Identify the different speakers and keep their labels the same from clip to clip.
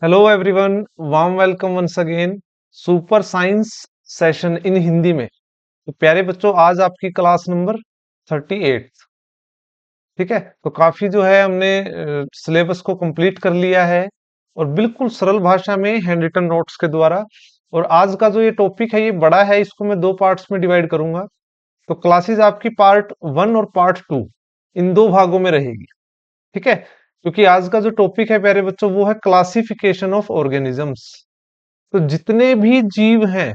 Speaker 1: Hello everyone, warm welcome once again. Super science session in Hindi में। तो प्यारे बच्चों, आज आपकी क्लास नंबर 38। ठीक है, तो काफी जो है हमने सिलेबस को कंप्लीट कर लिया है और बिल्कुल सरल भाषा में हैंड रिटन नोट्स के द्वारा। और आज का जो ये टॉपिक है ये बड़ा है, इसको मैं दो पार्ट्स में डिवाइड करूंगा। तो क्लासेस आपकी पार्ट 1 और पार्ट 2 इन दो भागों में रहेगी। ठीक है, क्योंकि आज का जो टॉपिक है प्यारे बच्चों वो है क्लासिफिकेशन ऑफ ऑर्गेनिजम्स। तो जितने भी जीव हैं,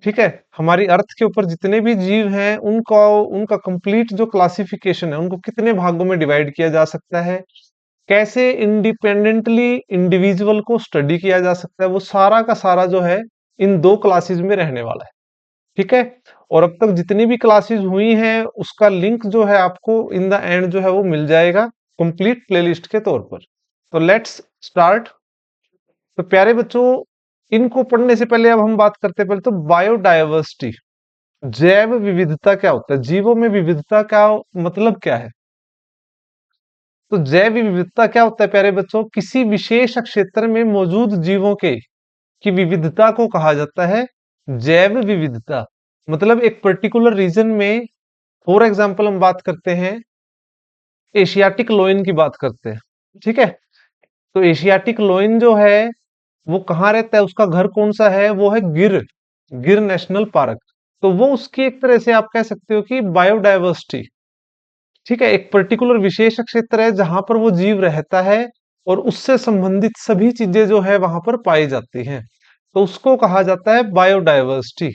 Speaker 1: ठीक है, हमारी अर्थ के ऊपर जितने भी जीव हैं उनका उनका कंप्लीट जो क्लासिफिकेशन है, उनको कितने भागों में डिवाइड किया जा सकता है, कैसे इंडिपेंडेंटली इंडिविजुअल को स्टडी किया जा सकता है, वो सारा का सारा जो है इन दो क्लासेस में रहने वाला है। ठीक है, और अब तक जितनी भी क्लासेस हुई हैं उसका लिंक जो है आपको इन द एंड जो है वो मिल जाएगा कंप्लीट प्लेलिस्ट के तौर पर। तो लेट्स स्टार्ट। तो प्यारे बच्चों, इनको पढ़ने से पहले अब हम बात करते हैं पहले तो बायोडायवर्सिटी। जैव विविधता क्या होता है, जीवों में विविधता का मतलब क्या है। तो जैव विविधता क्या होता है प्यारे बच्चों, किसी विशेष क्षेत्र में मौजूद जीवों के की विविधता को कहा जाता है जैव विविधता। मतलब एक पर्टिकुलर रीजन में, फॉर एग्जाम्पल हम बात करते हैं एशियाटिक लोइन की बात करते हैं। ठीक है, तो एशियाटिक लोइन जो है वो कहाँ रहता है, उसका घर कौन सा है, वो है गिर, गिर नेशनल पार्क। तो वो उसकी एक तरह से आप कह सकते हो कि बायोडायवर्सिटी। ठीक है, एक पर्टिकुलर विशेष क्षेत्र है जहां पर वो जीव रहता है और उससे संबंधित सभी चीजें जो है वहां पर पाई जाती हैं, तो उसको कहा जाता है बायोडायवर्सिटी।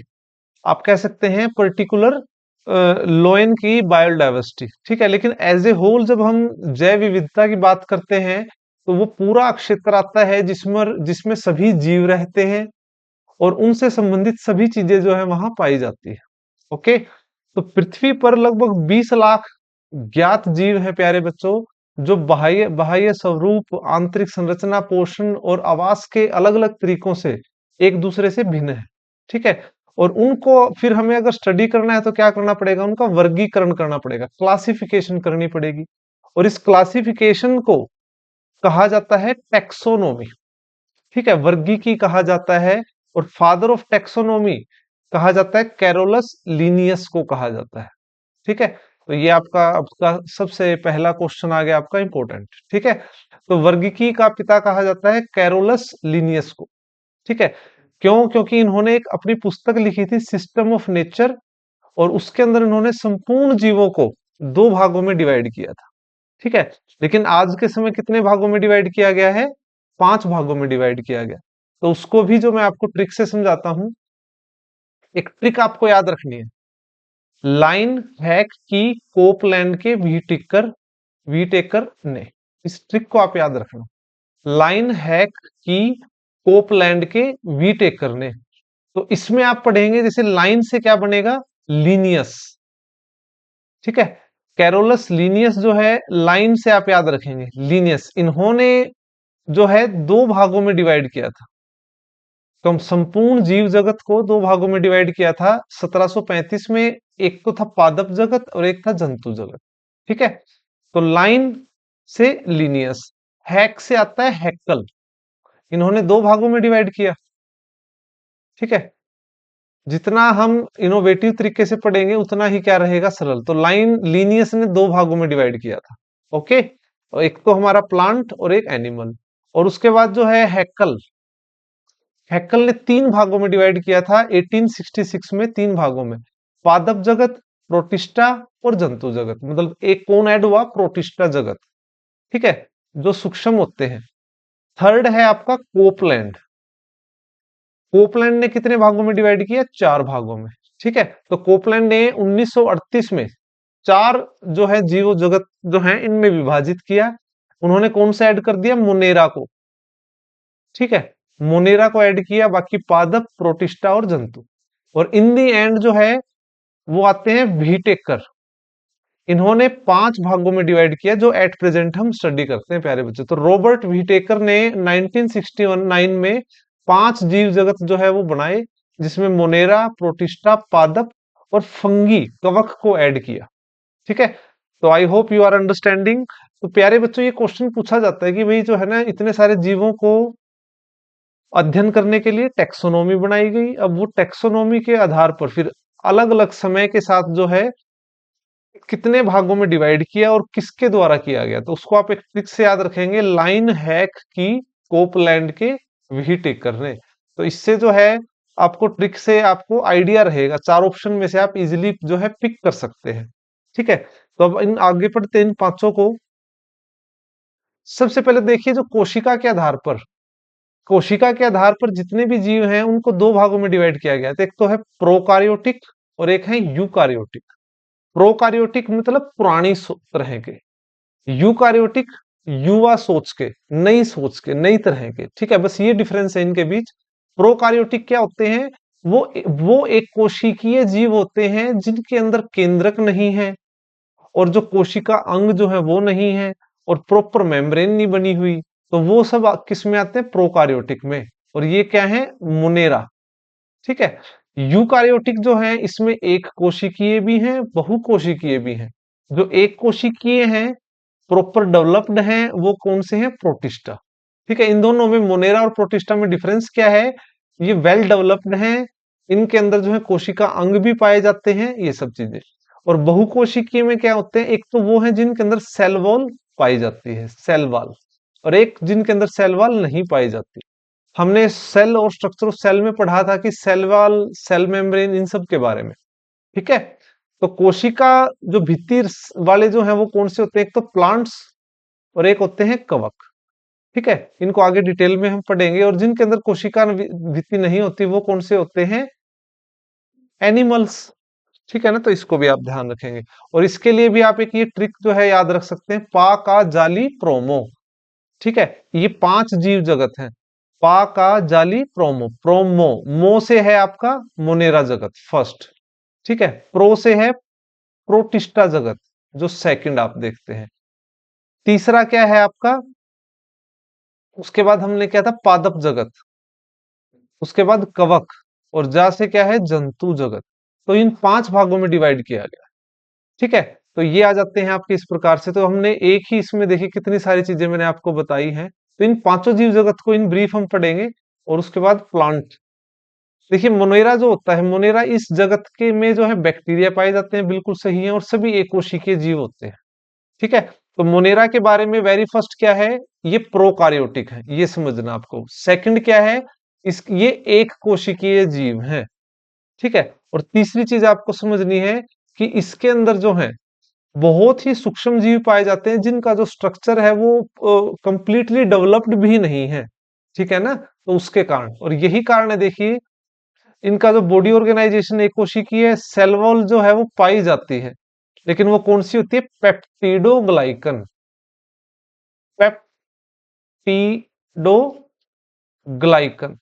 Speaker 1: आप कह सकते हैं पर्टिकुलर लोयन की बायोडायवर्सिटी। ठीक है, लेकिन एज ए होल जब हम जैव विविधता की बात करते हैं तो वो पूरा क्षेत्र आता है जिसमें जिसमें सभी जीव रहते हैं और उनसे संबंधित सभी चीजें जो है वहां पाई जाती है। ओके, तो पृथ्वी पर लगभग 20 लाख ज्ञात जीव हैं प्यारे बच्चों, जो बाह्य बाह्य स्वरूप, आंतरिक संरचना, पोषण और आवास के अलग अलग तरीकों से एक दूसरे से भिन्न है। ठीक है, और उनको फिर हमें अगर स्टडी करना है तो क्या करना पड़ेगा, उनका वर्गीकरण करना पड़ेगा, क्लासिफिकेशन करनी पड़ेगी। और इस क्लासिफिकेशन को कहा जाता है टेक्सोनोमी। ठीक है, वर्गीकी कहा जाता है। और फादर ऑफ टेक्सोनोमी कहा जाता है कैरोलस लीनियस को कहा जाता है। ठीक है, तो ये आपका आपका सबसे पहला क्वेश्चन आ गया आपका इंपॉर्टेंट। ठीक है, तो वर्गीकी का पिता कहा जाता है कैरोलस लीनियस को। ठीक है, क्यों, क्योंकि इन्होंने एक अपनी पुस्तक लिखी थी सिस्टम ऑफ नेचर, और उसके अंदर इन्होंने संपूर्ण जीवों को दो भागों में डिवाइड किया था। ठीक है, लेकिन आज के समय कितने भागों में डिवाइड किया गया है, 5 भागों में डिवाइड किया गया। तो उसको भी जो मैं आपको ट्रिक से समझाता हूं, एक ट्रिक आपको याद रखनी है। लाइन हैक की कोपलैंड के वी टेकर ने, इस ट्रिक को आप याद रखना। लाइन हैक की कोपलैंड के वी टेकर ने। तो इसमें आप पढ़ेंगे जैसे लाइन से क्या बनेगा, लीनियस। ठीक है, कैरोलस लीनियस जो है लाइन से आप याद रखेंगे लीनियस, इन्होंने जो है दो भागों में डिवाइड किया था। तो हम संपूर्ण जीव जगत को दो भागों में डिवाइड किया था 1735 में। एक तो था पादप जगत और एक था जंतु जगत। ठीक है, तो लाइन से लीनियस, हैक से आता है हैक्कल, इन्होंने दो भागों में डिवाइड किया। ठीक है, जितना हम इनोवेटिव तरीके से पढ़ेंगे उतना ही क्या रहेगा, सरल। तो लाइन लीनियस ने दो भागों में डिवाइड किया था। ओके, और एक तो हमारा प्लांट और एक एनिमल। और उसके बाद जो है हैक्कल, हैक्कल ने तीन भागों में डिवाइड किया था 1866 में, तीन भागों में। पादप जगत, प्रोटिस्टा और जंतु जगत। मतलब एक कौन ऐड हुआ, प्रोटिस्टा जगत। ठीक है, जो सूक्ष्म होते हैं। थर्ड है आपका कोपलैंड। कोपलैंड ने कितने भागों में डिवाइड किया, चार भागों में। ठीक है, तो कोपलैंड ने 1938 में चार जो है जीव जगत जो है इनमें विभाजित किया। उन्होंने कौन सा ऐड कर दिया, मोनेरा को। ठीक है, मोनेरा को ऐड किया, बाकी पादप, प्रोटिस्टा और जंतु। और इन दी एंड जो है वो आते हैं व्हीटेकर। इन्होंने पांच भागों में डिवाइड किया जो एट प्रेजेंट हम स्टडी करते हैं प्यारे बच्चे। तो रॉबर्ट व्हीटेकर ने 1969 में पांच जीव जगत जो है वो बनाए, जिसमें मोनेरा, प्रोटिस्टा, पादप और फंगी, कवक को ऐड किया। ठीक है, तो I hope you are understanding. तो प्यारे बच्चों, ये क्वेश्चन पूछा जाता है कि भाई जो है ना, इतने सारे जीवों को अध्ययन करने के लिए टेक्सोनोमी बनाई गई। अब वो टेक्सोनोमी के आधार पर फिर अलग अलग समय के साथ जो है कितने भागों में डिवाइड किया और किसके द्वारा किया गया, तो उसको आप एक ट्रिक से याद रखेंगे, लाइन हैक की कोपलैंड के वही टिक करने। तो इससे जो है आपको ट्रिक से आपको आइडिया रहेगा, चार ऑप्शन में से आप इजिली जो है पिक कर सकते हैं। ठीक है, तो अब इन आगे बढ़ते हैं इन पांचों को। सबसे पहले देखिए, जो कोशिका के आधार पर जितने भी जीव हैं उनको दो भागों में डिवाइड किया गया है। तो एक तो है प्रोकारियोटिक और एक है यूकारियोटिक। प्रोकारियोटिक मतलब पुरानी तरह के, यूकारियोटिक युवा सोच के, नई सोच के, नई तरह के। ठीक है, बस ये डिफरेंस है इनके बीच। प्रोकारियोटिक क्या होते हैं? वो एक कोशिकीय जीव होते हैं जिनके अंदर केंद्रक नहीं है और जो कोशिका अंग जो है वो नहीं है और प्रॉपर मेम्ब्रेन नहीं बनी हुई। तो वो सब किस में आते हैं? प्रोकारियोटिक में। और ये क्या है? मोनेरा। ठीक है। यूकारियोटिक जो है इसमें एक कोशिकीय भी हैं, बहुकोशिकीय भी हैं। जो एक कोशिकीय हैं, प्रॉपर डेवलप्ड हैं, वो कौन से हैं? प्रोटिस्टा। ठीक है, इन दोनों में, मोनेरा और प्रोटिस्टा में डिफरेंस क्या है? ये वेल डेवलप्ड हैं, इनके अंदर जो है कोशिका अंग भी पाए जाते हैं, ये सब चीजें। और बहुकोशिकीय में क्या होते हैं? एक तो वो है जिनके अंदर सेल वॉल पाई जाती है, सेल वॉल, और एक जिनके अंदर सेल वॉल नहीं पाई जाती। हमने सेल और स्ट्रक्चर ऑफ सेल में पढ़ा था कि सेल वॉल, सेल मेम्ब्रेन, इन सब के बारे में। ठीक है, तो कोशिका जो भित्ति वाले जो हैं वो कौन से होते हैं? एक तो प्लांट्स और एक होते हैं कवक। ठीक है, इनको आगे डिटेल में हम पढ़ेंगे। और जिनके अंदर कोशिका भित्ति नहीं होती वो कौन से होते हैं? एनिमल्स। ठीक है ना, तो इसको भी आप ध्यान रखेंगे। और इसके लिए भी आप एक ये ट्रिक जो है याद रख सकते हैं, पा का जाली प्रोमो। ठीक है, ये पांच जीव जगत हैं। पा का जाली प्रोमो, प्रोमो, मो से है आपका मोनेरा जगत फर्स्ट। ठीक है, प्रो से है प्रोटिस्टा जगत, जो सेकंड आप देखते हैं। तीसरा क्या है आपका? उसके बाद हमने क्या था? पादप जगत। उसके बाद कवक। और जा से क्या है? जंतु जगत। तो इन पांच भागों में डिवाइड किया गया। ठीक है, तो ये आ जाते हैं आपके इस प्रकार से। तो हमने एक ही इसमें देखिए कितनी सारी चीजें मैंने आपको बताई हैं। तो इन पांचों जीव जगत को इन ब्रीफ हम पढ़ेंगे। और उसके बाद प्लांट। देखिए, मोनेरा जो होता है, मोनेरा इस जगत के में जो है बैक्टीरिया पाए जाते हैं, बिल्कुल सही है, और सभी एकोशिकीय जीव होते हैं। ठीक है, तो मोनेरा के बारे में वेरी फर्स्ट क्या है? ये प्रोकारियोटिक है, ये समझना आपको। सेकंड क्या है? ये एक कोशिकीय जीव है। ठीक है, और तीसरी चीज आपको समझनी है कि इसके अंदर जो है बहुत ही सूक्ष्म जीव पाए जाते हैं जिनका जो स्ट्रक्चर है वो कंप्लीटली डेवलप्ड भी नहीं है। ठीक है ना, तो उसके कारण, और यही कारण है देखिए, इनका जो बॉडी ऑर्गेनाइजेशन एक कोशिकीय सेल वॉल जो है वो पाई जाती है, लेकिन वो कौन सी होती है? पेप्टिडोग्लाइकन। पेप्टिडोग्लाइकन।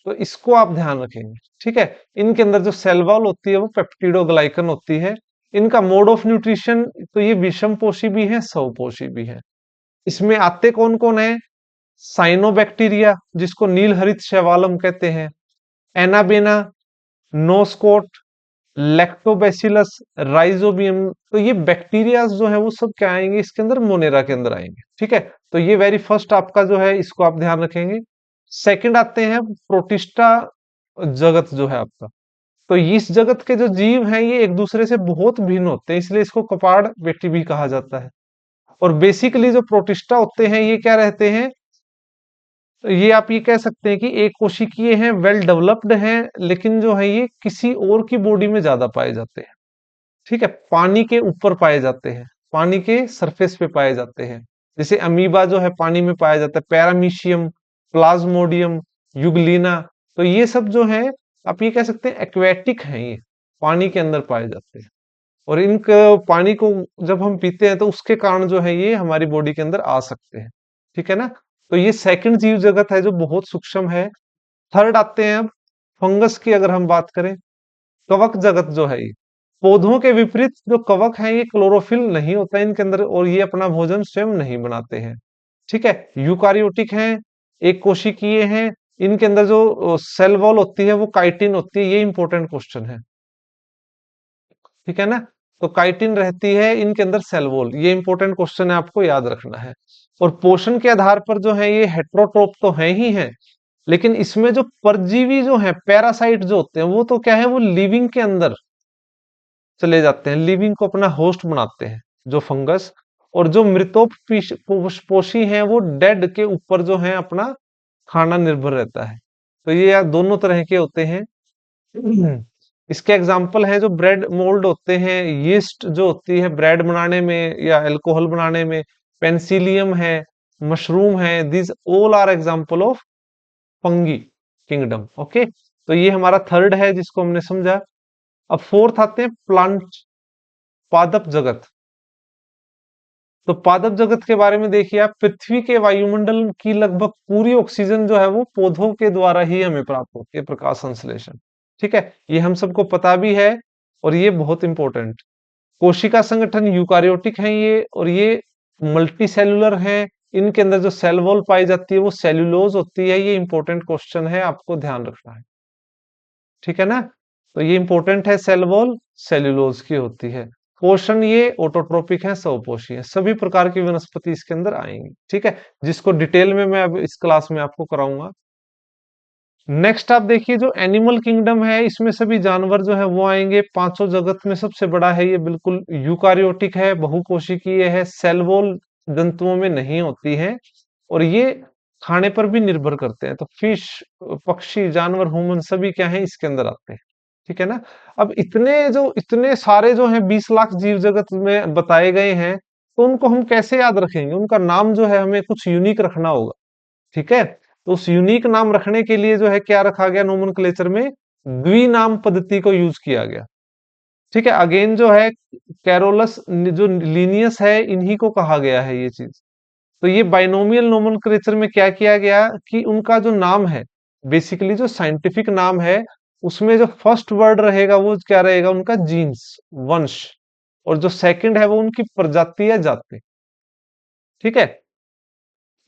Speaker 1: तो इसको आप ध्यान रखेंगे। ठीक है, इनके अंदर जो सेल वॉल होती है वो पेप्टिडोग्लाइकन होती है। इनका मोड ऑफ न्यूट्रिशन, तो ये विषम पोषी भी है, स्वपोषी भी है। इसमें आते कौन कौन है? साइनोबैक्टीरिया, जिसको नील हरित शैवालम कहते हैं, एनाबेना, नोस्कोट, लैक्टोबैसिलस, राइजोबियम। तो ये बैक्टीरिया जो है वो सब क्या आएंगे इसके अंदर? मोनेरा के अंदर आएंगे। ठीक है, तो ये वेरी फर्स्ट आपका जो है इसको आप ध्यान रखेंगे। सेकंड आते हैं प्रोटिस्टा जगत जो है आपका। तो इस जगत के जो जीव हैं ये एक दूसरे से बहुत भिन्न होते हैं, इसलिए इसको कपाड़ बेटी भी कहा जाता है। और बेसिकली जो प्रोटिस्टा होते हैं ये क्या रहते हैं? तो ये आप ये कह सकते हैं कि एक कोशिकीय हैं, वेल डेवलप्ड हैं, लेकिन जो है ये किसी और की बॉडी में ज्यादा पाए जाते हैं। ठीक है, पानी के ऊपर पाए जाते हैं, पानी के सरफेस पे पाए जाते हैं। जैसे अमीबा जो है पानी में पाया जाता है, पैरामीशियम, प्लाज्मोडियम, युगलीना। तो ये सब जो है आप ये कह सकते हैं एक्वेटिक हैं, ये पानी के अंदर पाए जाते हैं। और इनका पानी को जब हम पीते हैं तो उसके कारण जो है ये हमारी बॉडी के अंदर आ सकते हैं। ठीक है ना, तो ये सेकंड जीव जगत है जो बहुत सूक्ष्म है। थर्ड आते हैं अब फंगस की अगर हम बात करें, कवक जगत जो है ये, पौधों के विपरीत जो कवक है ये क्लोरोफिल नहीं होता है इनके अंदर, और ये अपना भोजन स्वयं नहीं बनाते हैं। ठीक है, यूकारियोटिक हैं, एक कोशिकीय हैं। इनके अंदर जो सेल वॉल होती है वो काइटिन होती है, ये इंपॉर्टेंट क्वेश्चन है। ठीक है ना, तो काइटिन रहती है इनके अंदर सेल वॉल। ये इंपॉर्टेंट क्वेश्चन है, आपको याद रखना है। और पोषण के आधार पर जो है ये हेट्रोट्रोप तो है ही है, लेकिन इसमें जो परजीवी जो है, पैरासाइट जो होते हैं, वो तो क्या है, वो लिविंग के अंदर चले जाते हैं, लिविंग को अपना होस्ट बनाते हैं, जो फंगस। और जो पोषी हैं वो डेड के ऊपर जो है अपना खाना निर्भर रहता है। तो ये यार दोनों तरह के होते हैं। इसके एग्जाम्पल हैं जो ब्रेड मोल्ड होते हैं, यीस्ट जो होती है ब्रेड बनाने में या अल्कोहल बनाने में, पेंसिलियम है, मशरूम है, this all are example of fungi kingdom. Okay, तो ये हमारा थर्ड है जिसको हमने समझा। अब फोर्थ आते हैं प्लांट, पादप जगत। तो पादप जगत के बारे में देखिए आप, पृथ्वी के वायुमंडल की लगभग पूरी ऑक्सीजन जो है वो पौधों के द्वारा ही हमें प्राप्त होती है, प्रकाश संश्लेषण। ठीक है, ये हम सबको पता भी है, और ये बहुत इंपॉर्टेंट। कोशिका संगठन यूकारियोटिक है ये, और ये मल्टी सेलुलर है। इनके अंदर जो सेल वॉल पाई जाती है वो सेल्यूलोज होती है। ये इंपॉर्टेंट क्वेश्चन है, आपको ध्यान रखना है। ठीक है ना, तो ये इंपॉर्टेंट है, सेल वॉल सेल्यूलोज की होती है। पोषण ये ऑटोट्रोपिक है, स्वपोषी है, सभी प्रकार की वनस्पति इसके अंदर आएंगी। ठीक है, जिसको डिटेल में मैं अब इस क्लास में आपको कराऊंगा। नेक्स्ट आप देखिए, जो एनिमल किंगडम है इसमें सभी जानवर जो है वो आएंगे। पांचों जगत में सबसे बड़ा है ये, बिल्कुल यूकारियोटिक है, बहुकोशिकीय है, सेल वॉल जंतुओं में नहीं होती है, और ये खाने पर भी निर्भर करते हैं। तो फिश, पक्षी, जानवर, ह्यूमन सभी क्या है इसके अंदर आते हैं। ठीक है ना। अब इतने सारे जो हैं 20 लाख जीव जगत में बताए गए हैं, तो उनको हम कैसे याद रखेंगे? उनका नाम जो है हमें कुछ यूनिक रखना होगा। ठीक है, तो उस यूनिक नाम रखने के लिए जो है क्या रखा गया नोमेनक्लेचर में, द्विनाम पद्धति को यूज किया गया। ठीक है, अगेन जो है कैरोलस जो लीनियस है इन्हीं को कहा गया है ये चीज। तो ये बाइनोमियल नोमेनक्लेचर में क्या किया गया कि उनका जो नाम है, बेसिकली जो साइंटिफिक नाम है, उसमें जो फर्स्ट वर्ड रहेगा वो क्या रहेगा, उनका जीन्स, वंश, और जो सेकंड है वो उनकी प्रजाति या जाति। ठीक है,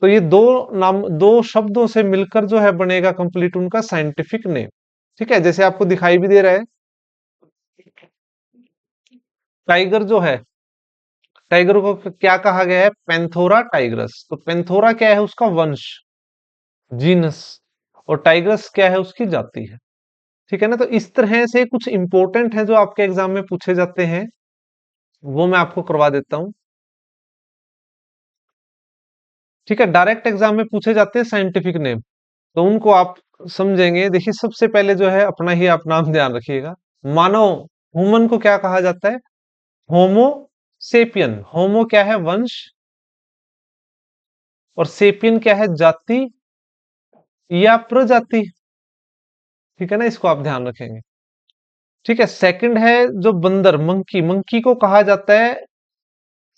Speaker 1: तो ये दो नाम, दो शब्दों से मिलकर जो है बनेगा कंप्लीट उनका साइंटिफिक नेम। ठीक है, जैसे आपको दिखाई भी दे रहा है, टाइगर जो है, टाइगर को क्या कहा गया है, पेंथोरा टाइग्रस। तो पेंथोरा क्या है, उसका वंश, जीनस, और टाइग्रस क्या है, उसकी जाति है। ठीक है ना, तो इस तरह से कुछ इंपॉर्टेंट है जो आपके एग्जाम में पूछे जाते हैं, वो मैं आपको करवा देता हूं। ठीक है, डायरेक्ट एग्जाम में पूछे जाते हैं साइंटिफिक नेम, तो उनको आप समझेंगे। देखिए सबसे पहले जो है अपना ही आप नाम ध्यान रखिएगा। मानव, ह्यूमन को क्या कहा जाता है, होमो सेपियन। होमो क्या है, वंश, और सेपियन क्या है, जाति या प्रजाति। ठीक है ना, इसको आप ध्यान रखेंगे। ठीक है, सेकंड है जो बंदर, मंकी। मंकी को कहा जाता है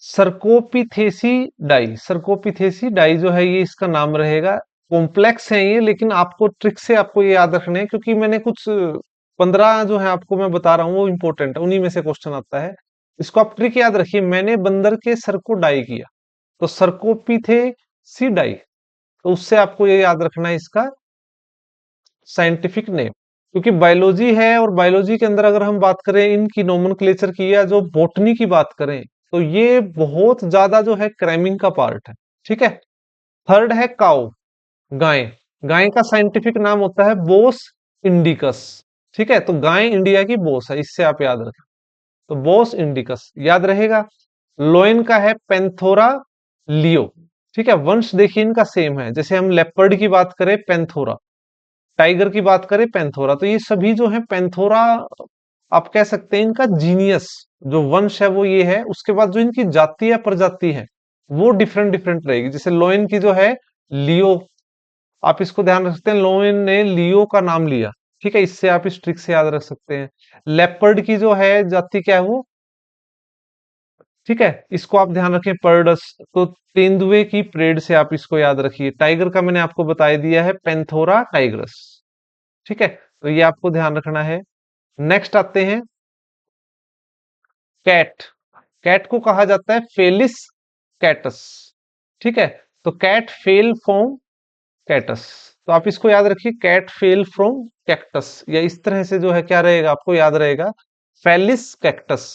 Speaker 1: सर्कोपिथेसी डाई। सर्कोपिथेसी डाई जो है ये इसका नाम रहेगा। कॉम्प्लेक्स है ये, लेकिन आपको ट्रिक से आपको ये याद रखने हैं, क्योंकि मैंने कुछ 15 जो है आपको मैं बता रहा हूँ वो इंपॉर्टेंट है, उन्हीं में से क्वेश्चन आता है। इसको आप ट्रिक याद रखिए, मैंने बंदर के सर को डाई किया, तो सर्कोपिथेसी डाई, तो उससे आपको ये याद रखना है इसका साइंटिफिक नेम। क्योंकि बायोलॉजी है, और बायोलॉजी के अंदर अगर हम बात करें इनकी नोमेनक्लेचर की, या जो बॉटनी की बात करें, तो ये बहुत ज्यादा जो है क्रैमिंग का पार्ट है। ठीक है, थर्ड है काउ, गाय। गाय का साइंटिफिक नाम होता है बोस इंडिकस। ठीक है, तो गाय इंडिया की बोस है, इससे आप याद रखें, तो बोस इंडिकस याद रहेगा। लोयन का है पेंथोरा लियो। ठीक है, वंश देखिए इनका सेम है, जैसे हम लेपर्ड की बात करें पेंथोरा, टाइगर की बात करें पेंथोरा, तो ये सभी जो है पेंथोरा, आप कह सकते हैं इनका जीनियस जो वंश है वो ये है। उसके बाद जो इनकी जाति या प्रजाति है वो डिफरेंट डिफरेंट रहेगी। जैसे लोयन की जो है लियो, आप इसको ध्यान रख सकते हैं, लोयन ने लियो का नाम लिया। ठीक है, इससे आप इस ट्रिक से याद रख सकते हैं। लेपर्ड की जो है जाति क्या है वो, ठीक है, इसको आप ध्यान रखें पर्डस। तो तेंदुए की परेड से आप इसको याद रखिए। टाइगर का मैंने आपको बता दिया है पेंथोरा टाइग्रस। ठीक है, तो ये आपको ध्यान रखना है। नेक्स्ट आते हैं कैट। कैट को कहा जाता है फेलिस कैटस। ठीक है, तो कैट फेल फ्रॉम कैटस, तो आप इसको याद रखिए, कैट फेल फ्रॉम कैक्टस, या इस तरह से जो है क्या रहेगा आपको याद रहेगा, फेलिस कैक्टस।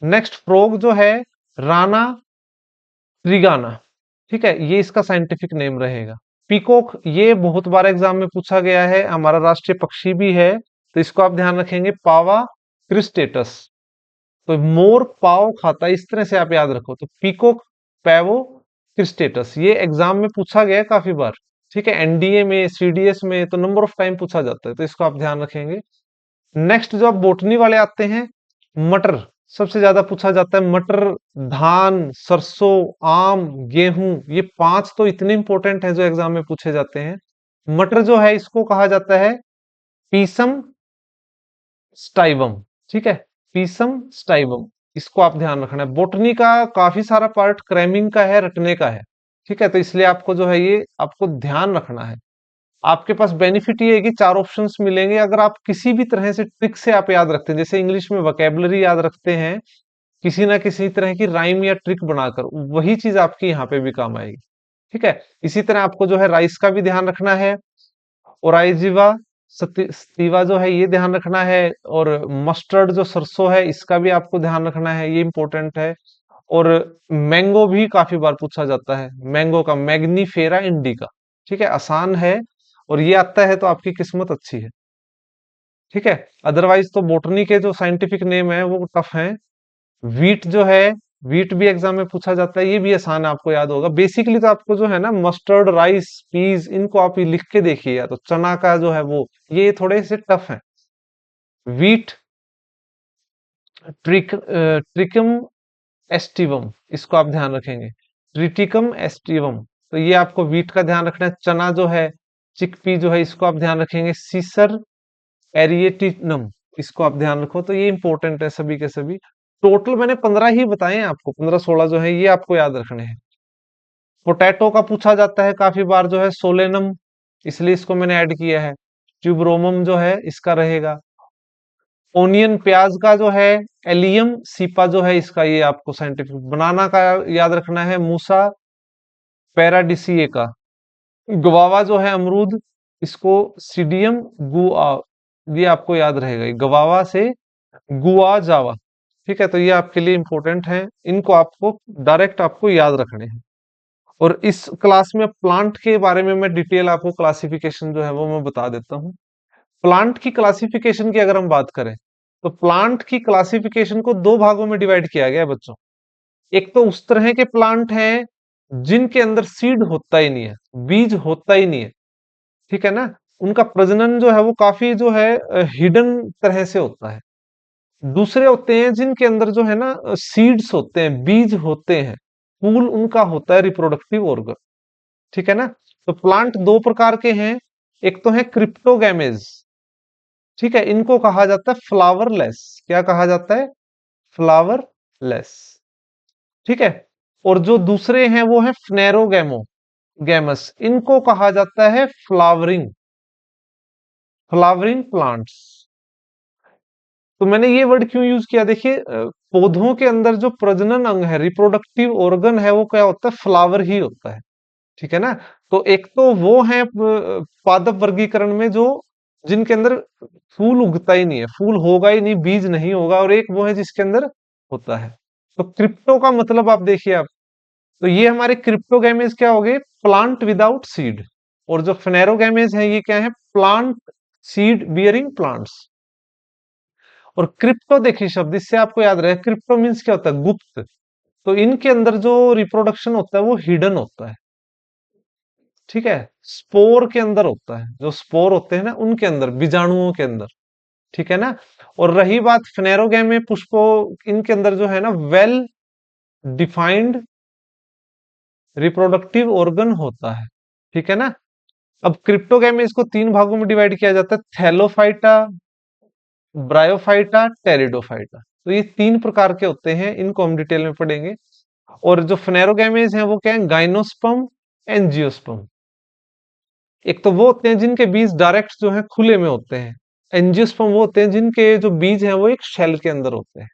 Speaker 1: नेक्स्ट फ्रॉग जो है राना ट्रिगाना, ठीक है, ये इसका साइंटिफिक नेम रहेगा। पीकॉक ये बहुत बार एग्जाम में पूछा गया है, हमारा राष्ट्रीय पक्षी भी है, तो इसको आप ध्यान रखेंगे, पावा क्रिस्टेटस। तो मोर पाव खाता है, इस तरह से आप याद रखो। तो पीकॉक पैवो क्रिस्टेटस ये एग्जाम में पूछा गया है काफी बार, ठीक है, एनडीए में, सीडीएस में तो नंबर ऑफ टाइम पूछा जाता है, तो इसको आप ध्यान रखेंगे। नेक्स्ट जो आप बोटनी वाले आते हैं, मटर सबसे ज्यादा पूछा जाता है। मटर, धान, सरसों, आम, गेहूं, ये पांच तो इतने इंपॉर्टेंट हैं जो एग्जाम में पूछे जाते हैं। मटर जो है इसको कहा जाता है पीसम स्टाइवम, ठीक है, पीसम स्टाइवम, इसको आप ध्यान रखना है। बोटनी का काफी सारा पार्ट क्रैमिंग का है, रटने का है, ठीक है, तो इसलिए आपको जो है ये आपको ध्यान रखना है। आपके पास बेनिफिट ये है कि चार ऑप्शंस मिलेंगे, अगर आप किसी भी तरह से ट्रिक से आप याद रखते हैं, जैसे इंग्लिश में वोकेबलरी याद रखते हैं, किसी ना किसी तरह की राइम या ट्रिक बनाकर, वही चीज आपकी यहाँ पे भी काम आएगी, ठीक है। इसी तरह आपको जो है राइस का भी ध्यान रखना है, ओराइजिवा स्टीवा जो है ये ध्यान रखना है, और मस्टर्ड जो सरसों है इसका भी आपको ध्यान रखना है, ये इंपॉर्टेंट है। और मैंगो भी काफी बार पूछा जाता है, मैंगो का मैग्नीफेरा इंडिका, ठीक है, आसान है, और ये आता है तो आपकी किस्मत अच्छी है, ठीक है। अदरवाइज तो बोटनी के जो साइंटिफिक नेम है वो टफ है। वीट जो है, वीट भी एग्जाम में पूछा जाता है, ये भी आसान है, आपको याद होगा। बेसिकली तो आपको जो है ना मस्टर्ड, राइस, पीज, इनको आप लिख के देखिए, या तो चना का जो है वो, ये थोड़े से टफ है। वीट, ट्रिकम एस्टिवम, इसको आप ध्यान रखेंगे, ट्रिटिकम एस्टिवम, तो ये आपको वीट का ध्यान रखना है। चना जो है, चिकपी जो है, इसको आप ध्यान रखेंगे। सीसर एरिएटिनम, इसको आप ध्यान रखो, तो ये इंपॉर्टेंट है सभी के सभी। टोटल मैंने 15 ही बताए हैं आपको, 15-16 जो है ये आपको याद रखने हैं। पोटैटो का पूछा जाता है काफी बार जो है सोलेनम, इसलिए इसको मैंने ऐड किया है। ट्यूबरोमम जो है इसका रहेगा। ओनियन प्याज का जो है एलियम सीपा जो है इसका, ये आपको साइंटिफिक। बनाना का याद रखना है मूसा पैराडिसिए का। गवावा जो है अमरूद, इसको सीडियम गुआ, ये आपको याद रहेगा, ये गवावा से गुआ जावा, ठीक है, तो ये आपके लिए इंपॉर्टेंट है, इनको आपको डायरेक्ट आपको याद रखने हैं। और इस क्लास में प्लांट के बारे में मैं डिटेल आपको क्लासिफिकेशन जो है वो मैं बता देता हूँ। प्लांट की क्लासिफिकेशन की अगर हम बात करें, तो प्लांट की क्लासिफिकेशन को दो भागों में डिवाइड किया गया है बच्चों। एक तो उस तरह के प्लांट हैं जिनके अंदर सीड होता ही नहीं है, बीज होता ही नहीं है, ठीक है ना, उनका प्रजनन जो है वो काफी जो है हिडन तरह से होता है। दूसरे होते हैं जिनके अंदर जो है ना सीड्स होते हैं, बीज होते हैं, फूल उनका होता है रिप्रोडक्टिव ऑर्गन, ठीक है ना। तो प्लांट दो प्रकार के हैं, एक तो है क्रिप्टोगैमेज, ठीक है, इनको कहा जाता है फ्लावरलेस। क्या कहा जाता है? फ्लावरलेस, ठीक है। और जो दूसरे हैं वो है फ्नेरोगैमो गैमस, इनको कहा जाता है फ्लावरिंग, फ्लावरिंग प्लांट्स। तो मैंने ये वर्ड क्यों यूज किया, देखिए पौधों के अंदर जो प्रजनन अंग है, रिप्रोडक्टिव ऑर्गन है, वो क्या होता है? फ्लावर ही होता है, ठीक है ना। तो एक तो वो है पादप वर्गीकरण में जो, जिनके अंदर फूल उगता ही नहीं है, फूल होगा ही नहीं, बीज नहीं होगा, और एक वो है जिसके अंदर होता है। तो क्रिप्टो का मतलब आप देखिए आप, तो ये हमारे क्रिप्टोगैमेज क्या हो गए? Plant without seed. और जो फेनेरोगैमेज है ये क्या है? Plant seed bearing plants. और क्रिप्टो देखिए शब्द, इससे आपको याद रहे, क्रिप्टो मीन्स क्या होता है? गुप्त। तो इनके अंदर जो रिप्रोडक्शन होता है वो हिडन होता है, ठीक है, स्पोर के अंदर होता है, जो स्पोर होते हैं ना उनके अंदर, बीजाणुओं के अंदर, ठीक है ना। और रही बात फ्नेरोगैमे पुष्पो, इनके अंदर जो है ना वेल डिफाइंड रिप्रोडक्टिव ऑर्गन होता है, ठीक है ना। अब क्रिप्टोगैमे इसको तीन भागों में डिवाइड किया जाता है, थैलोफाइटा, ब्रायोफाइटा, टेरिडोफाइटा। तो ये तीन प्रकार के होते हैं, इनको हम डिटेल में पढ़ेंगे। और जो फ्नेरोगैमेज हैं वो क्या है? Gymnosperm, angiosperm. एक तो वो होते हैं जिनके बीज डायरेक्ट जो है खुले में होते हैं। एंजियोस्पर्म वो होते हैं जिनके जो बीज हैं वो एक शेल के अंदर होते हैं,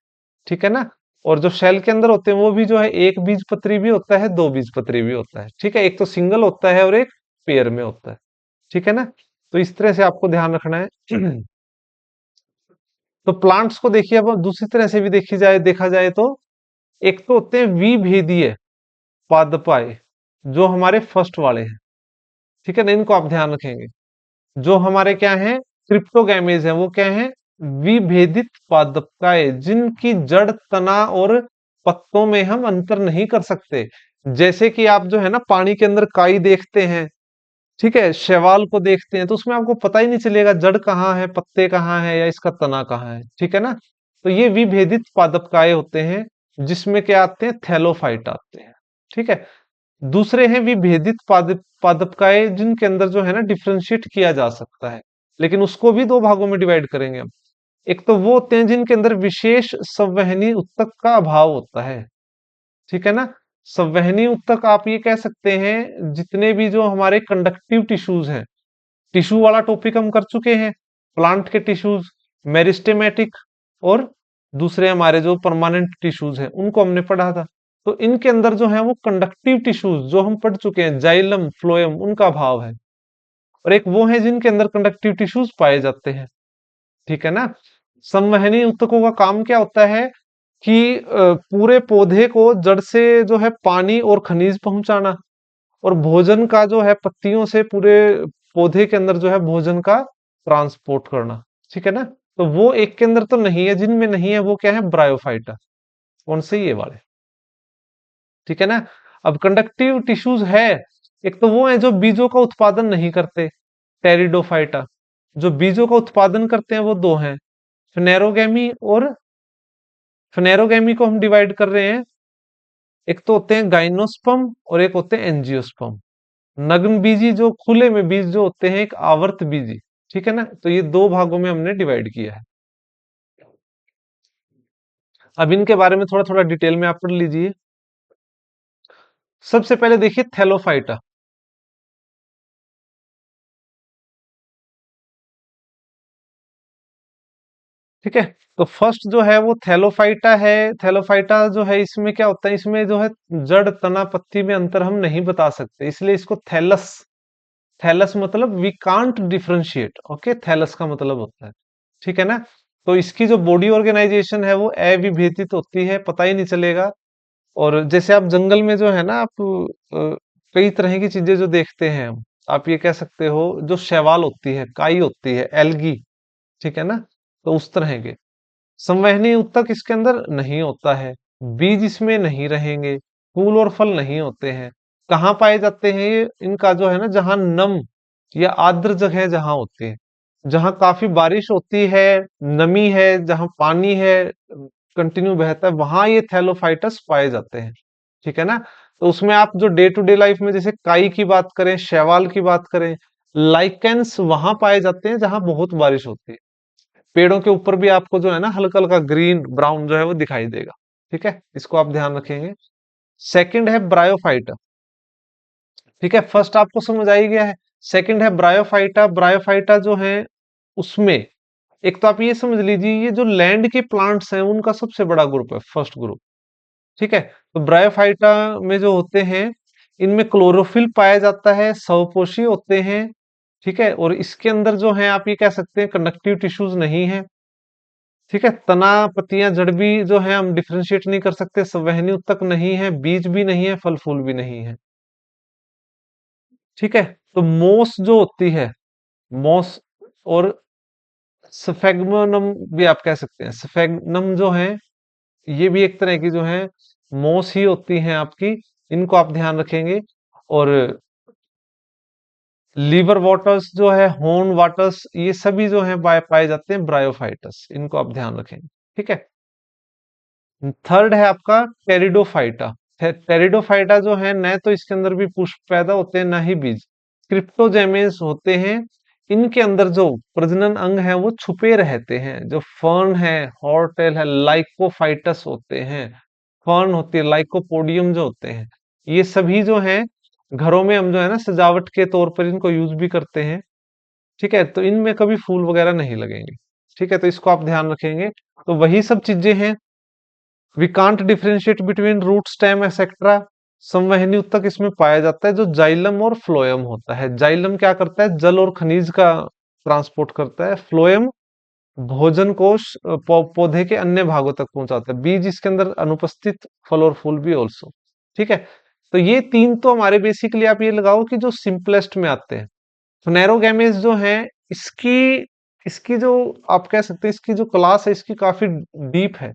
Speaker 1: ठीक है ना। और जो शेल के अंदर होते हैं वो भी जो है एक बीज पत्री भी होता है, दो बीज पत्री भी होता है, ठीक है, एक तो सिंगल होता है और एक पेयर में होता है, ठीक है ना। तो इस तरह से आपको ध्यान रखना है। तो प्लांट्स को देखिए, अब दूसरी तरह से भी देखा जाए तो एक तो होते हैं विभेदीय पादपाए, जो हमारे फर्स्ट वाले हैं, ठीक है ना, इनको आप ध्यान रखेंगे। जो हमारे क्या है, क्रिप्टोगैमेज है, वो क्या है, विभेदित पादपकाए, जिनकी जड़, तना और पत्तों में हम अंतर नहीं कर सकते। जैसे कि आप जो है ना पानी के अंदर काई देखते हैं, ठीक है, शैवाल को देखते हैं, तो उसमें आपको पता ही नहीं चलेगा जड़ कहाँ है, पत्ते कहाँ है, या इसका तना कहाँ है, ठीक है ना। तो ये विभेदित पादपकाए होते हैं, जिसमें क्या आते हैं, थैलोफाइट आते हैं, ठीक है। दूसरे हैं विभेदित पादपकाए, जिनके अंदर जो है ना डिफरेंशिएट किया जा सकता है, लेकिन उसको भी दो भागों में डिवाइड करेंगे हम। एक तो वो होते हैं जिनके अंदर विशेष संवहनी उत्तक का अभाव होता है, ठीक है ना। संवहनी उत्तक आप ये कह सकते हैं, जितने भी जो हमारे कंडक्टिव टिश्यूज हैं, टिश्यू वाला टॉपिक हम कर चुके हैं, प्लांट के टिश्यूज, मेरिस्टेमेटिक, और दूसरे हमारे जो परमानेंट टिश्यूज हैं उनको हमने पढ़ा था। तो इनके अंदर जो है वो कंडक्टिव टिश्यूज जो हम पढ़ चुके हैं, जाइलम, फ्लोएम, उनका अभाव है। और एक वो है जिनके अंदर कंडक्टिव टिश्यूज पाए जाते हैं, ठीक है ना। संवहनी ऊतकों का काम क्या होता है कि पूरे पौधे को जड़ से जो है पानी और खनिज पहुंचाना, और भोजन का जो है पत्तियों से पूरे पौधे के अंदर जो है भोजन का ट्रांसपोर्ट करना, ठीक है ना। तो वो एक के अंदर तो नहीं है, जिनमें नहीं है वो क्या है, ब्रायोफाइटा। कौन से, ये वाले, ठीक है ना। अब कंडक्टिव टिश्यूज है, एक तो वो है जो बीजों का उत्पादन नहीं करते, टेरिडोफाइटा। जो बीजों का उत्पादन करते हैं वो दो हैं, फ्नेरोगेमी, और फ्नेरोगेमी को हम डिवाइड कर रहे हैं, एक तो होते हैं गाइनोस्पर्म और एक होते हैं एंजियोस्पर्म। नग्न बीजी जो खुले में बीज जो होते हैं, एक आवर्त बीजी, ठीक है ना। तो ये दो भागों में हमने डिवाइड किया है। अब इनके बारे में थोड़ा थोड़ा डिटेल में आप पढ़ लीजिए। सबसे पहले देखिए थैलोफाइटा, ठीक है। तो फर्स्ट जो है वो थैलोफाइटा है। थैलोफाइटा जो है, इसमें क्या होता है, इसमें जो है जड़, तना, पत्ती में अंतर हम नहीं बता सकते, इसलिए इसको थैलस, थैलस मतलब we can't differentiate, okay, thallus का मतलब होता है, ठीक है ना। तो इसकी जो बॉडी ऑर्गेनाइजेशन है वो अविभेदित होती है, पता ही नहीं चलेगा। और जैसे आप जंगल में जो है ना, आप कई तरह की चीजें जो देखते हैं हम, आप ये कह सकते हो, जो शैवाल होती है, काई होती है, एल्गी, ठीक है ना। तो उस तरह के संवहनी उत्तक इसके अंदर नहीं होता है, बीज इसमें नहीं रहेंगे, फूल और फल नहीं होते हैं। कहाँ पाए जाते हैं ये, इनका जो है ना, जहाँ नम या आर्द्र जगह जहाँ होती है, जहाँ काफी बारिश होती है, नमी है, जहाँ पानी है, कंटिन्यू बहता है, वहां ये थैलोफाइटस पाए जाते हैं, ठीक है ना। तो उसमें आप जो डे टू डे लाइफ में जैसे काई की बात करें, शैवाल की बात करें, लाइकेंस वहां पाए जाते हैं जहां बहुत बारिश होती है। पेड़ों के ऊपर भी आपको जो है ना हल्का हल्का ग्रीन ब्राउन जो है वो दिखाई देगा, ठीक है, इसको आप ध्यान रखेंगे। सेकंड है ब्रायोफाइटा, ठीक है, फर्स्ट आपको समझ आ ही गया है। सेकंड है ब्रायोफाइटा। ब्रायोफाइटा जो है उसमें एक तो आप ये समझ लीजिए, ये जो लैंड के प्लांट्स हैं उनका सबसे बड़ा ग्रुप है, फर्स्ट ग्रुप, ठीक है। तो ब्रायोफाइटा में जो होते हैं, इनमें क्लोरोफिल पाया जाता है, स्वपोषी होते हैं, ठीक है। और इसके अंदर जो है आप ये कह सकते हैं कंडक्टिव टिश्यूज नहीं है, ठीक है। तना, पत्तियां, जड़ भी जो है हम डिफरेंशिएट नहीं कर सकते, संवहनी उत्तक नहीं है, बीज भी नहीं है, फल फूल भी नहीं है, ठीक है। तो मोस जो होती है, मोस, और सफेगमनम भी आप कह सकते हैं, सफेगनम जो है, ये भी एक तरह की जो है मोस ही होती हैं आपकी, इनको आप ध्यान रखेंगे। और लीवर वाटर्स जो है, हॉर्न वाटर्स, ये सभी जो है पाए जाते हैं ब्रायोफाइटस, इनको आप ध्यान रखेंगे, ठीक है। थर्ड है आपका टेरिडोफाइटा। टेरिडोफाइटा जो है, न तो इसके अंदर भी पुष्प पैदा होते हैं, ना ही बीज, क्रिप्टोजेमेस होते हैं। इनके अंदर जो प्रजनन अंग है वो छुपे रहते हैं, जो फर्न है, हॉर्टेल है, लाइकोफाइटस होते हैं, फर्न होती है, लाइकोपोडियम जो होते हैं, ये सभी जो हैं घरों में हम जो है ना सजावट के तौर पर इनको यूज भी करते हैं, ठीक है। तो इनमें कभी फूल वगैरह नहीं लगेंगे, ठीक है, तो इसको आप ध्यान रखेंगे। तो वही सब चीजें हैं, we can't differentiate between root, stem etcetera. संवहनी उत्तक इसमें पाया जाता है जो जाइलम और फ्लोएम होता है। जाइलम क्या करता है, जल और खनिज का ट्रांसपोर्ट करता है। फ्लोएम भोजन कोश पौधे के अन्य भागों तक पहुंचाता है। बीज इसके अंदर अनुपस्थित, फल और फूल भी ऑल्सो। ठीक है, तो ये तीन तो हमारे बेसिकली आप ये लगाओ कि जो सिंपलेस्ट में आते हैं। तो नैरोगैमेज जो है, इसकी इसकी जो आप कह सकते हैं, इसकी जो क्लास है इसकी काफी डीप है।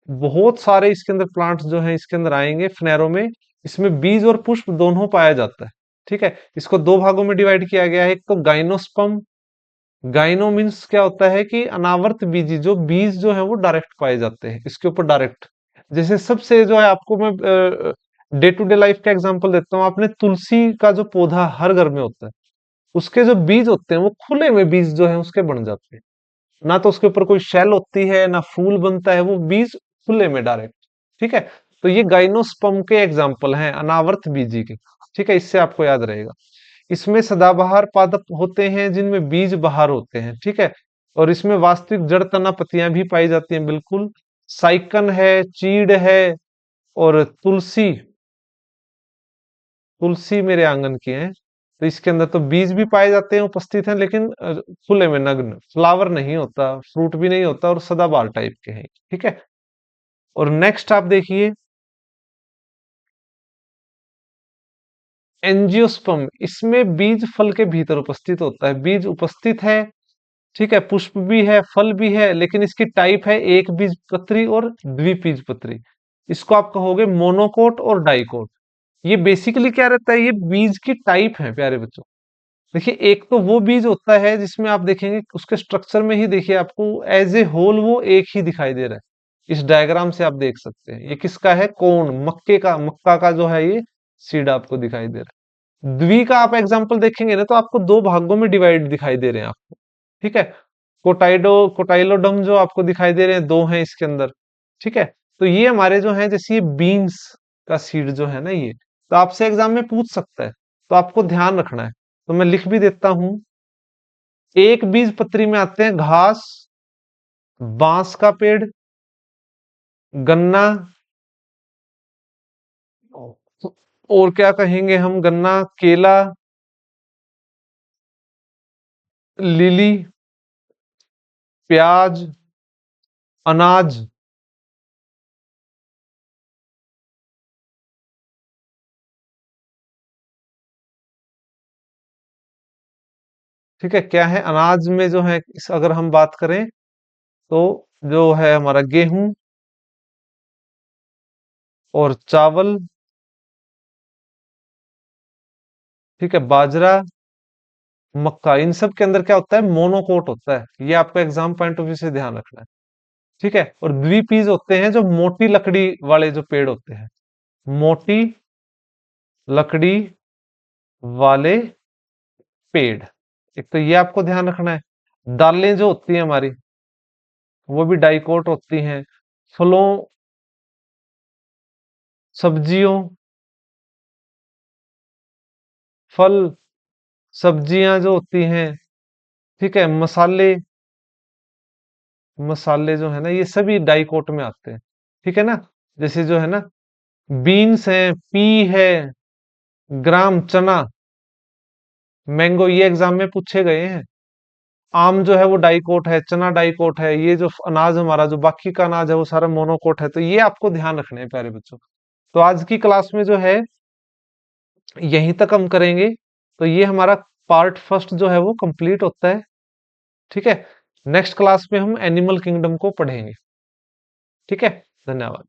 Speaker 1: बहुत सारे इसके अंदर प्लांट्स जो हैं इसके अंदर आएंगे फ्नेरो में। इसमें बीज और पुष्प दोनों पाया जाता है। ठीक है, इसको दो भागों में डिवाइड किया गया है। एक तो गाइनोस्पर्म। गाइनो मीन्स क्या होता है कि अनावर्त बीजी, जो बीज जो है वो डायरेक्ट पाए जाते हैं इसके ऊपर डायरेक्ट। जैसे सबसे जो है, आपको मैं डे टू डे लाइफ का एग्जांपल देता हूँ। आपने तुलसी का जो पौधा हर घर में होता है, उसके जो बीज होते हैं वो खुले में बीज जो है उसके बन जाते हैं। ना तो उसके ऊपर कोई शेल होती है, ना फूल बनता है, वो बीज खुले में डायरेक्ट। ठीक है, तो ये गाइनोस्पर्म के एग्जाम्पल हैं, अनावर्त बीजी के। ठीक है, इससे आपको याद रहेगा। इसमें सदाबहार पादप होते हैं जिनमें बीज बाहर होते हैं। ठीक है, और इसमें वास्तविक जड़ तना पत्तियां भी पाई जाती हैं, बिल्कुल। साइकन है, चीड़ है, और तुलसी। तुलसी मेरे आंगन की है। तो इसके अंदर तो बीज भी पाए जाते हैं, उपस्थित हैं, लेकिन खुले में नग्न, फ्लावर नहीं होता, फ्रूट भी नहीं होता, और सदाबहार टाइप के हैं। ठीक है, और नेक्स्ट आप देखिए एंजियोस्पर्म। इसमें बीज फल के भीतर उपस्थित होता है, बीज उपस्थित है। ठीक है, पुष्प भी है, फल भी है, लेकिन इसकी टाइप है एक बीजपत्री और द्विबीजपत्री। इसको आप कहोगे मोनोकोट और डाइकोट। ये बेसिकली क्या रहता है, ये बीज की टाइप है प्यारे बच्चों। देखिए, एक तो वो बीज होता है जिसमें आप देखेंगे उसके स्ट्रक्चर में ही, देखिए आपको एज ए होल वो एक ही दिखाई दे रहा है। इस डायग्राम से आप देख सकते हैं ये किसका है, कौन, मक्के का, मक्का का जो है ये सीड आपको दिखाई दे रहा है। द्वि का आप एग्जाम्पल देखेंगे ना, तो आपको दो भागों में डिवाइड दिखाई दे रहे हैं आपको। ठीक है, कोटाइलोडम जो आपको दिखाई दे रहे हैं, दो हैं इसके अंदर। ठीक है, तो ये हमारे जो है, जैसे ये बीन्स का सीड जो है ना, ये तो आपसे एग्जाम में पूछ सकता है, तो आपको ध्यान रखना है। तो मैं लिख भी देता हूं। एक बीज पत्री में आते हैं घास, बांस का पेड़, गन्ना, और क्या कहेंगे हम, गन्ना, केला, लिली, प्याज, अनाज। ठीक है, क्या है अनाज में जो है, अगर हम बात करें तो जो है हमारा गेहूं और चावल। ठीक है, बाजरा, मक्का, इन सब के अंदर क्या होता है, मोनोकोट होता है। ये आपको एग्जाम पॉइंट ऑफ व्यू से ध्यान रखना है। ठीक है, और द्विबीज होते हैं जो मोटी लकड़ी वाले जो पेड़ होते हैं, मोटी लकड़ी वाले पेड़। एक तो ये आपको ध्यान रखना है। दालें जो होती हैं हमारी, वो भी डाइकोट होती हैं। फलों, सब्जियों, फल, सब्जियां जो होती हैं। ठीक है, मसाले, मसाले जो है ना, ये सभी डाइकोट में आते हैं। ठीक है ना, जैसे जो है ना, बीन्स है, पी है, ग्राम, चना, मैंगो, ये एग्जाम में पूछे गए हैं। आम जो है वो डाइकोट है, चना डाइकोट है। ये जो अनाज हमारा, जो बाकी का अनाज है, वो सारा मोनोकोट है। तो ये आपको ध्यान रखने हैं प्यारे बच्चों। तो आज की क्लास में जो है यहीं तक हम करेंगे। तो ये हमारा पार्ट फर्स्ट जो है वो कंप्लीट होता है। ठीक है, नेक्स्ट क्लास में हम एनिमल किंगडम को पढ़ेंगे। ठीक है, धन्यवाद।